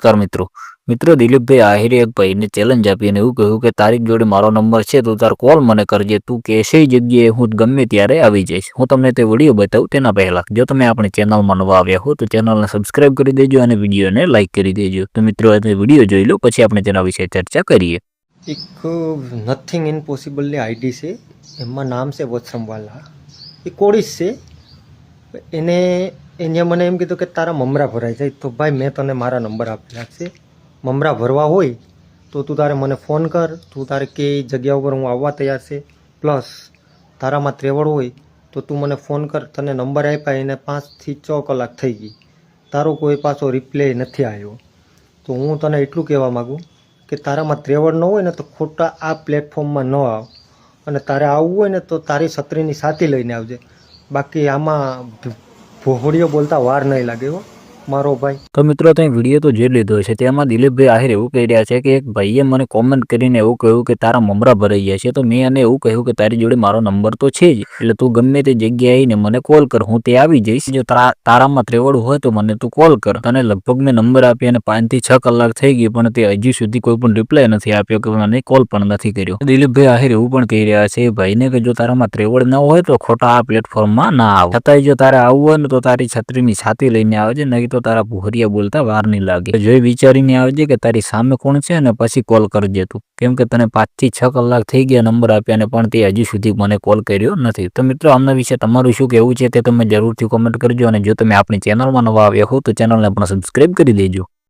નમસ્કાર મિત્રો દિલીપભાઈ આહિરે એક ભાઈને ચેલેન્જ આપી અને એવું કહ્યું કે તારી જોડે મારો નંબર છે તો તાર કોલ મને કરજે, તું કેસે જગ્યાએ હું ગમે ત્યારે આવી જઈશ। હું તમને તે વિડીયો બતાવું તેના પહેલા જો તમે આપણી ચેનલમાં નવા આવ્યા હો તો ચેનલને સબસ્ક્રાઇબ કરી દેજો અને વિડીયોને લાઇક કરી દેજો। તો મિત્રો આ વિડીયો જોઈ લો, પછી આપણે તેના વિશે ચર્ચા કરીએ। એક નથિંગ ઇમ્પોસિબલની આઈડી છે, એમાં નામ છે વત્સમવાલા। એ કોળીશ છે। એને મને એમ કીધું કે તારા મમરા ભરાઈ જાય તો ભાઈ મેં તને મારા નંબર આપેલા છે, મમરા ભરવા હોય તો તું તારે મને ફોન કર, તું તારે કે જગ્યા ઉપર હું આવવા તૈયાર છે। પ્લસ તારામાં ત્રેવડ હોય તો તું મને ફોન કર, તને નંબર આપ્યા એને 5 થી 6 કલાક થઈ ગઈ, તારો કોઈ પાછો રિપ્લાય નથી આવ્યો। તો હું તને એટલું કહેવા માગું કે તારામાં ત્રેવડ ન હોય ને તો ખોટા આ પ્લેટફોર્મમાં ન આવ, અને તારે આવવું હોય ને તો તારી છત્રીની સાથી લઈને આવજે, બાકી આમાં ભોહળીઓ બોલતા વાર નહીં લાગે હો મારો ભાઈ। તો મિત્રો તમે વિડીયો તો જોઈ લીધો છે, તેમાં દિલીપભાઈ આહિર એવું કહી રહ્યા છે કે એક ભાઈએ મને કોમેન્ટ કરીને એવું કહ્યું કે તારા મમરા ભરાઈ ગયા છે, તો મેં એને એવું કહ્યું કે તારી જોડે મારો નંબર તો છે જ, એટલે તું ગમે તે જગ્યાએ આવીને મને કોલ કર, હું તે આવી જઈશ। જો તારામાં ત્રેવડ હોય તો મને તું કોલ કર। તને લગભગ મેં નંબર આપી અને 5 થી 6 કલાક થઈ ગઈ પણ તે હજી સુધી કોઈ પણ રિપ્લાય નથી આપ્યો કે મને કોલ પણ નથી કર્યો। દિલીપભાઈ આહિર એવું પણ કહી રહ્યા છે ભાઈને કે જો તારામાં ત્રેવડ ન હોય તો ખોટા આ પ્લેટફોર્મમાં ના આવ, છતાંય જો તારે આવવું હોય ને તો તારી છત્રીની છાતી લઈને આવજે, નહીં તો તારા ભૂહરિયા બોલતા વાર નહીં લાગે। જોઈ વિચારીને આવજે કે તારી સામે કોણ છે અને પછી કોલ કરજે તું, કેમ કે તને 5 થી 6 કલાક થઈ ગયા નંબર આપ્યા અને પણ તે હજી સુધી મને કોલ કર્યો નથી। તો મિત્રો આમના વિશે તમારું શું કહેવું છે તે તમે જરૂરથી કોમેન્ટ કરજો, અને જો તમે આપણી ચેનલમાં નવા આવ્યા હો તો ચેનલને પણ સબસ્ક્રાઇબ કરી દેજો।